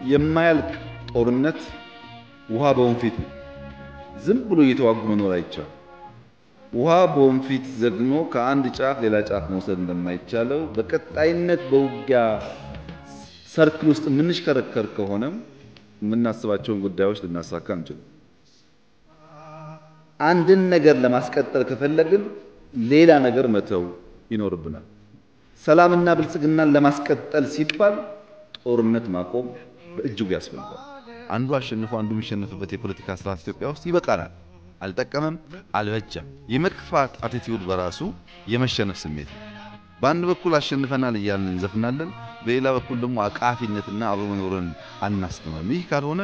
የማያልቅ ጦርነት ውሃ በወንፊት ዝም ብሎ እየተዋጉ መኖር አይቻልም። ውሃ በወንፊት ዘግኖ ከአንድ ጫፍ ሌላ ጫፍ መውሰድ እንደማይቻለው በቀጣይነት በውጊያ ሰርክል ውስጥ የምንሽከረከር ከሆነም የምናስባቸውን ጉዳዮች ልናሳካ እንችላለን። አንድን ነገር ለማስቀጠል ከፈለግን ሌላ ነገር መተው ይኖርብናል። ሰላምና ብልጽግናን ለማስቀጠል ሲባል ጦርነት ማቆም በእጅጉ ያስፈልጋል። አንዱ አሸንፎ አንዱ የሚሸነፍበት የፖለቲካ ስርዓት ኢትዮጵያ ውስጥ ይበቃናል። አልጠቀመም፣ አልበጀም። የመጥፋት አቲቲዩድ በራሱ የመሸነፍ ስሜት ነው። በአንድ በኩል አሸንፈናል እያልን እንዘፍናለን፣ በሌላ በኩል ደግሞ አቃፊነትና አብሮ መኖርን አናስተምርም። ይህ ካልሆነ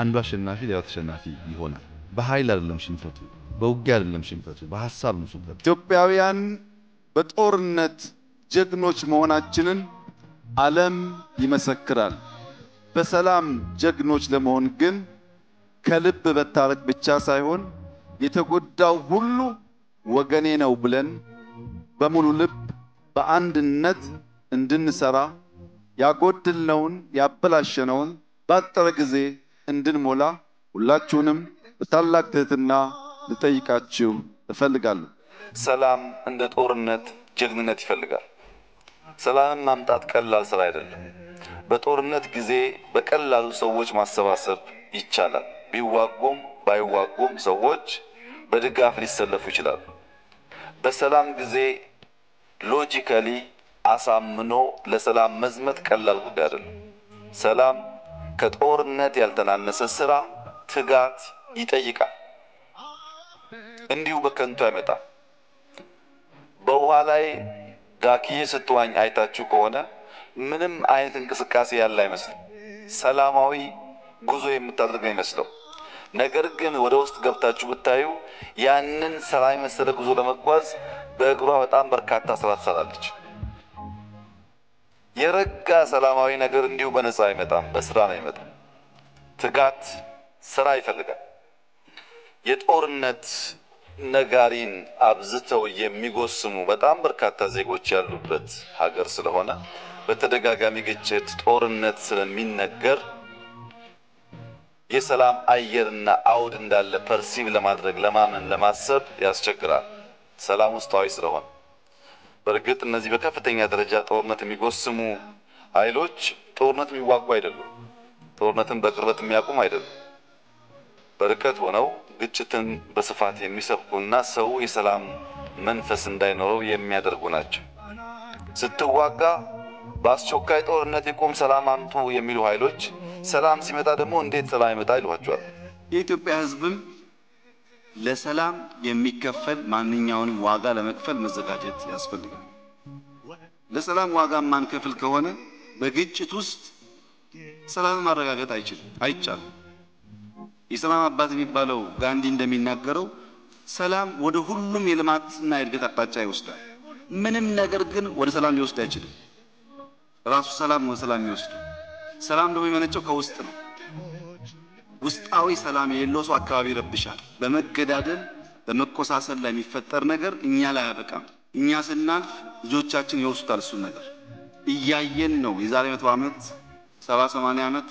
አንዱ አሸናፊ ሌላው ተሸናፊ ይሆናል። በኃይል አይደለም ሽንፈቱ፣ በውጊያ አይደለም ሽንፈቱ፣ በሐሳብ ነው ሽንፈቱ። ኢትዮጵያውያን በጦርነት ጀግኖች መሆናችንን ዓለም ይመሰክራል። በሰላም ጀግኖች ለመሆን ግን ከልብ መታረቅ ብቻ ሳይሆን የተጎዳው ሁሉ ወገኔ ነው ብለን በሙሉ ልብ በአንድነት እንድንሰራ ያጎደልነውን ያበላሸነውን ባጠረ ጊዜ እንድንሞላ ሁላችሁንም በታላቅ ትህትና ልጠይቃችሁ እፈልጋለሁ። ሰላም እንደ ጦርነት ጀግንነት ይፈልጋል። ሰላምን ማምጣት ቀላል ስራ አይደለም። በጦርነት ጊዜ በቀላሉ ሰዎች ማሰባሰብ ይቻላል። ቢዋጉም ባይዋጉም ሰዎች በድጋፍ ሊሰለፉ ይችላሉ። በሰላም ጊዜ ሎጂካሊ አሳምኖ ለሰላም መዝመት ቀላል ጉዳይ አይደለም። ሰላም ከጦርነት ያልተናነሰ ስራ፣ ትጋት ይጠይቃል። እንዲሁ በከንቱ አይመጣም። በውሃ ላይ ዳክዬ ስትዋኝ አይታችሁ ከሆነ ምንም አይነት እንቅስቃሴ ያለ አይመስልም። ሰላማዊ ጉዞ የምታደርግ ይመስለው። ነገር ግን ወደ ውስጥ ገብታችሁ ብታዩ ያንን ሰላም መሰለ ጉዞ ለመጓዝ በእግሯ በጣም በርካታ ስራ ትሰራለች። የረጋ ሰላማዊ ነገር እንዲሁ በነፃ አይመጣም፣ በስራ ነው የሚመጣው። ትጋት ስራ ይፈልጋል። የጦርነት ነጋሪን አብዝተው የሚጎስሙ በጣም በርካታ ዜጎች ያሉበት ሀገር ስለሆነ በተደጋጋሚ ግጭት፣ ጦርነት ስለሚነገር የሰላም አየርና አውድ እንዳለ ፐርሲቭ ለማድረግ ለማመን ለማሰብ ያስቸግራል። ሰላም ውስጣዊ ስለሆነ በእርግጥ እነዚህ በከፍተኛ ደረጃ ጦርነት የሚጎስሙ ኃይሎች ጦርነት የሚዋጉ አይደሉም። ጦርነትን በቅርበት የሚያቆም አይደሉም። በርቀት ሆነው ግጭትን በስፋት የሚሰብኩና ሰው የሰላም መንፈስ እንዳይኖረው የሚያደርጉ ናቸው። ስትዋጋ በአስቸኳይ ጦርነት ይቆም ሰላም አምጡ የሚሉ ኃይሎች ሰላም ሲመጣ ደግሞ እንዴት ሰላም ይመጣ ይሏቸዋል። የኢትዮጵያ ሕዝብም ለሰላም የሚከፈል ማንኛውንም ዋጋ ለመክፈል መዘጋጀት ያስፈልጋል። ለሰላም ዋጋ ማንከፍል ከሆነ በግጭት ውስጥ ሰላም ማረጋገጥ አይቻልም። የሰላም አባት የሚባለው ጋንዲ እንደሚናገረው ሰላም ወደ ሁሉም የልማትና የእድገት አቅጣጫ ይወስዳል። ምንም ነገር ግን ወደ ሰላም ሊወስድ አይችልም። ራሱ ሰላም ወደ ሰላም ይወስድ። ሰላም ደግሞ የሚመነጨው ከውስጥ ነው። ውስጣዊ ሰላም የሌለው ሰው አካባቢ ይረብሻል። በመገዳደል በመቆሳሰል ላይ የሚፈጠር ነገር እኛ ላይ አያበቃም። እኛ ስናልፍ ልጆቻችን ይወስዱታል። እሱ ነገር እያየን ነው። የዛሬ 100 ዓመት 70-80 ዓመት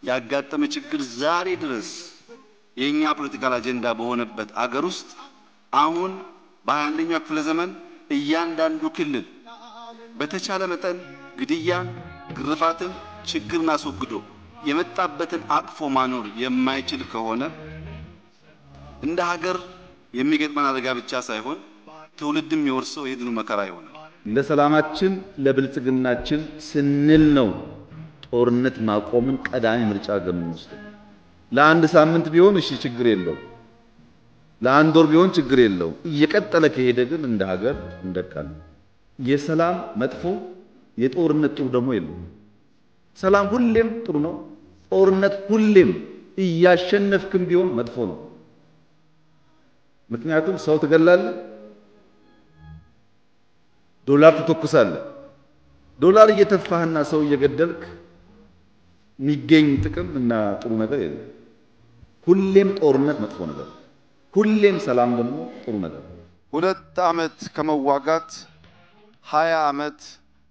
ያጋጠመ ችግር ዛሬ ድረስ የኛ ፖለቲካል አጀንዳ በሆነበት አገር ውስጥ አሁን በ21ኛው ክፍለ ዘመን እያንዳንዱ ክልል በተቻለ መጠን ግድያን፣ ግርፋትን፣ ችግርን አስወግዶ የመጣበትን አቅፎ ማኖር የማይችል ከሆነ እንደ ሀገር የሚገጥመን አደጋ ብቻ ሳይሆን ትውልድም የወርሰው የድኑ መከራ ይሆናል። ለሰላማችን ለብልጽግናችን ስንል ነው ጦርነት ማቆምን ቀዳሚ ምርጫ ገምንወስድ። ለአንድ ሳምንት ቢሆን እሺ ችግር የለው፣ ለአንድ ወር ቢሆን ችግር የለው። እየቀጠለ ከሄደ ግን እንደ ሀገር እንደቃለን። የሰላም መጥፎ የጦርነት ጥሩ ደግሞ የለው። ሰላም ሁሌም ጥሩ ነው። ጦርነት ሁሌም እያሸነፍክም ቢሆን መጥፎ ነው። ምክንያቱም ሰው ትገላለህ፣ ዶላር ትተኩሳለህ። ዶላር እየተፋህና ሰው እየገደልክ የሚገኝ ጥቅም እና ጥሩ ነገር የለም። ሁሌም ጦርነት መጥፎ ነገር፣ ሁሌም ሰላም ደግሞ ጥሩ ነገር። 2 ዓመት ከመዋጋት 20 ዓመት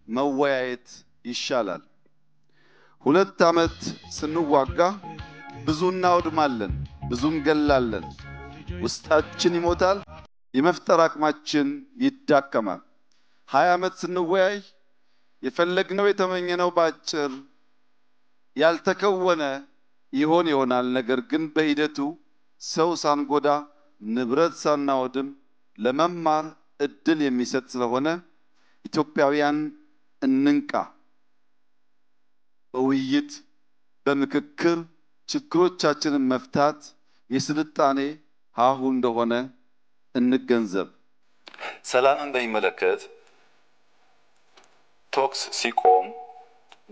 መወያየት ይሻላል። 2 ዓመት ስንዋጋ ብዙ እናወድማለን፣ ብዙ እንገላለን፣ ውስጣችን ይሞታል፣ የመፍጠር አቅማችን ይዳከማል። 20 ዓመት ስንወያይ የፈለግነው የተመኘነው ባጭር ያልተከወነ ይሆናል። ነገር ግን በሂደቱ ሰው ሳንጎዳ ንብረት ሳናወድም ለመማር እድል የሚሰጥ ስለሆነ ኢትዮጵያውያን እንንቃ። በውይይት በምክክር ችግሮቻችንን መፍታት የስልጣኔ ሀሁ እንደሆነ እንገንዘብ። ሰላምን በሚመለከት ቶክስ ሲቆም፣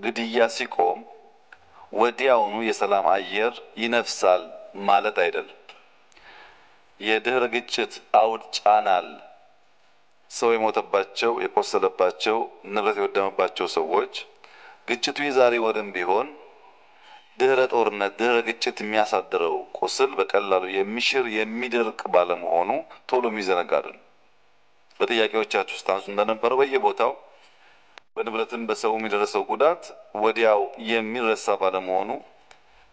ግድያ ሲቆም ወዲያውኑ የሰላም አየር ይነፍሳል ማለት አይደለም። የድህረ ግጭት አውድ ጫናል። ሰው የሞተባቸው፣ የቆሰለባቸው፣ ንብረት የወደመባቸው ሰዎች ግጭቱ የዛሬ ወርም ቢሆን ድህረ ጦርነት ድህረ ግጭት የሚያሳድረው ቁስል በቀላሉ የሚሽር የሚደርቅ ባለመሆኑ ቶሎ የሚዘነጋ አይደለም። በጥያቄዎቻችሁ ውስጥ አንሱ እንደነበረው በየቦታው በንብረትም በሰው የሚደርሰው ጉዳት ወዲያው የሚረሳ ባለመሆኑ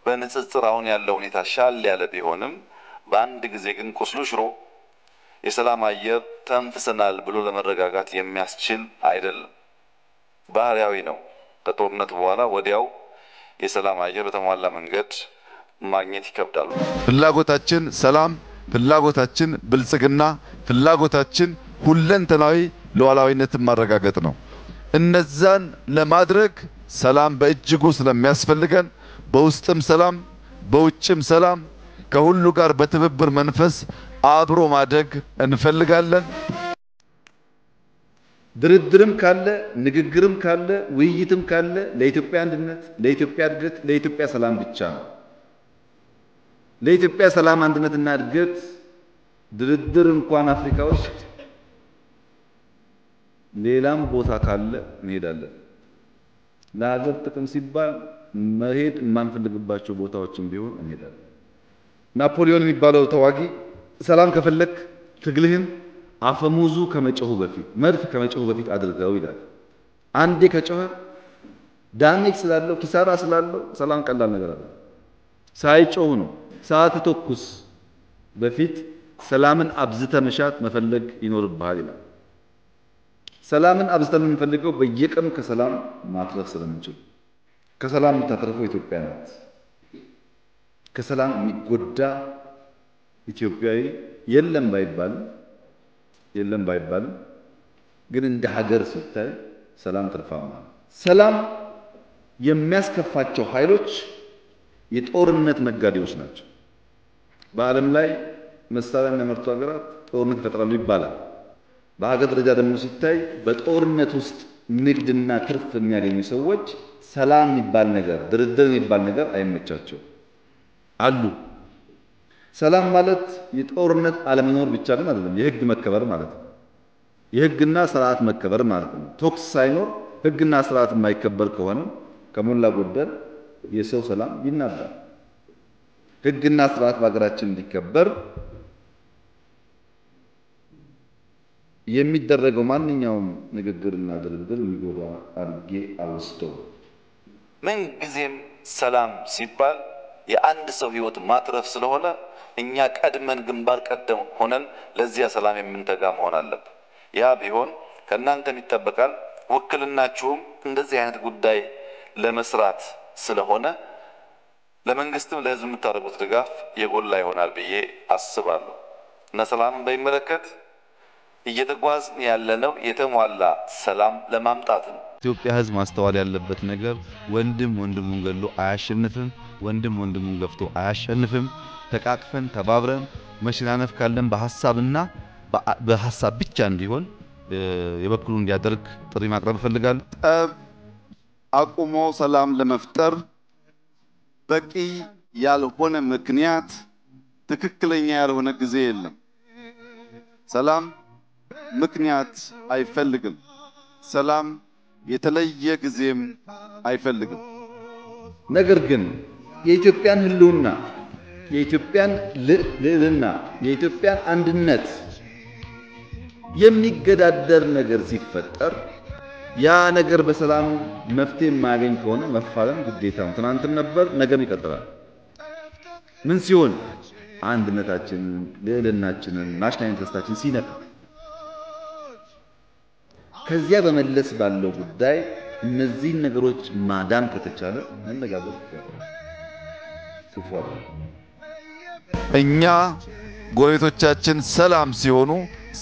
በንጽጽር አሁን ያለው ሁኔታ ሻል ያለ ቢሆንም በአንድ ጊዜ ግን ቁስሉ ሽሮ የሰላም አየር ተንፍሰናል ብሎ ለመረጋጋት የሚያስችል አይደለም። ባህሪያዊ ነው። ከጦርነት በኋላ ወዲያው የሰላም አየር በተሟላ መንገድ ማግኘት ይከብዳል። ፍላጎታችን ሰላም፣ ፍላጎታችን ብልጽግና፣ ፍላጎታችን ሁለንተናዊ ሉዓላዊነትን ማረጋገጥ ነው። እነዛን ለማድረግ ሰላም በእጅጉ ስለሚያስፈልገን በውስጥም ሰላም በውጭም ሰላም ከሁሉ ጋር በትብብር መንፈስ አብሮ ማደግ እንፈልጋለን። ድርድርም ካለ ንግግርም ካለ ውይይትም ካለ ለኢትዮጵያ አንድነት፣ ለኢትዮጵያ እድገት፣ ለኢትዮጵያ ሰላም ብቻ ነው። ለኢትዮጵያ ሰላም አንድነትና እድገት ድርድር እንኳን አፍሪካ ውስጥ ሌላም ቦታ ካለ እንሄዳለን። ለሀገር ጥቅም ሲባል መሄድ የማንፈልግባቸው ቦታዎችም ቢሆን እንሄዳለን። ናፖሊዮን የሚባለው ተዋጊ ሰላም ከፈለክ ትግልህን አፈሙዙ ከመጮሁ በፊት መድፍ ከመጮሁ በፊት አድርገው ይላል። አንዴ ከጮኸ ዳሜጅ ስላለው ኪሳራ ስላለው ሰላም ቀላል ነገር አለ። ሳይጮህ ነው ሳትተኩስ በፊት ሰላምን አብዝተ መሻት መፈለግ ይኖርብሃል ይላል። ሰላምን አብዝተን የምንፈልገው በየቀኑ ከሰላም ማትረፍ ስለምንችል ከሰላም የምታተርፈው ኢትዮጵያ ናት። ከሰላም የሚጎዳ ኢትዮጵያዊ የለም ባይባልም ግን እንደ ሀገር ሲታይ ሰላም ትርፋማ። ሰላም የሚያስከፋቸው ኃይሎች የጦርነት ነጋዴዎች ናቸው። በዓለም ላይ መሳሪያ የሚያመርቱ ሀገራት ጦርነት ይፈጥራሉ ይባላል። በሀገር ደረጃ ደግሞ ሲታይ በጦርነት ውስጥ ንግድና ትርፍ የሚያገኙ ሰዎች ሰላም የሚባል ነገር ድርድር የሚባል ነገር አይመቻቸው አሉ። ሰላም ማለት የጦርነት አለመኖር ብቻ ግን አይደለም፣ የህግ መከበር ማለት ነው። የህግና ስርዓት መከበር ማለት ነው። ቶክስ ሳይኖር ህግና ስርዓት የማይከበር ከሆነ ከሞላ ጎደል የሰው ሰላም ይናጋል። ህግና ስርዓት በሀገራችን እንዲከበር የሚደረገው ማንኛውም ንግግርና ድርድር የሚጎዳ አድርጌ አልወስደው። ምን ጊዜም ሰላም ሲባል የአንድ ሰው ህይወት ማትረፍ ስለሆነ እኛ ቀድመን ግንባር ቀደም ሆነን ለዚያ ሰላም የምንተጋ መሆን አለብን። ያ ቢሆን ከእናንተም ይጠበቃል። ውክልናችሁም እንደዚህ አይነት ጉዳይ ለመስራት ስለሆነ ለመንግስትም ለህዝብ የምታደርጉት ድጋፍ የጎላ ይሆናል ብዬ አስባለሁ። እና ሰላምን በሚመለከት እየተጓዝን ያለነው የተሟላ ሰላም ለማምጣት ነው። ኢትዮጵያ ህዝብ ማስተዋል ያለበት ነገር ወንድም ወንድሙን ገሎ አያሸንፍም፣ ወንድም ወንድሙን ገፍቶ አያሸንፍም። ተቃቅፈን ተባብረን መሸናነፍ ካለን በሐሳብና በሐሳብ ብቻ እንዲሆን የበኩሉን እንዲያደርግ ጥሪ ማቅረብ እፈልጋለሁ። ጠብ አቁሞ ሰላም ለመፍጠር በቂ ያልሆነ ምክንያት፣ ትክክለኛ ያልሆነ ጊዜ የለም። ሰላም ምክንያት አይፈልግም። ሰላም የተለየ ጊዜም አይፈልግም። ነገር ግን የኢትዮጵያን ህልውና፣ የኢትዮጵያን ልዕልና፣ የኢትዮጵያን አንድነት የሚገዳደር ነገር ሲፈጠር ያ ነገር በሰላም መፍትሄ የማያገኝ ከሆነ መፋለም ግዴታ ነው። ትናንትም ነበር፣ ነገም ይቀጥላል። ምን ሲሆን አንድነታችንን፣ ልዕልናችንን፣ ናሽናል ኢንትረስታችን ሲነካ። ከዚያ በመለስ ባለው ጉዳይ እነዚህን ነገሮች ማዳን ከተቻለ መነጋገር ይቻላል። እኛ ጎረቤቶቻችን ሰላም ሲሆኑ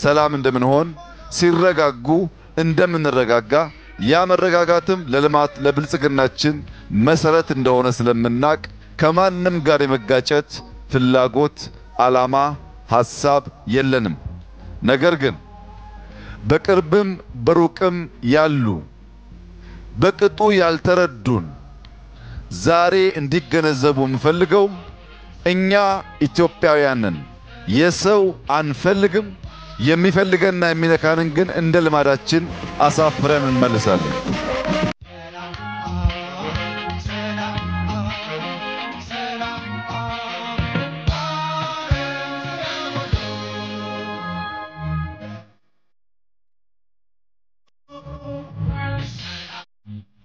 ሰላም እንደምንሆን፣ ሲረጋጉ እንደምንረጋጋ፣ ያ መረጋጋትም ለልማት ለብልጽግናችን መሰረት እንደሆነ ስለምናቅ ከማንም ጋር የመጋጨት ፍላጎት፣ ዓላማ፣ ሐሳብ የለንም። ነገር ግን በቅርብም በሩቅም ያሉ በቅጡ ያልተረዱን ዛሬ እንዲገነዘቡ የምፈልገው እኛ ኢትዮጵያውያንን የሰው አንፈልግም። የሚፈልገንና የሚነካንን ግን እንደ ልማዳችን አሳፍረን እንመልሳለን።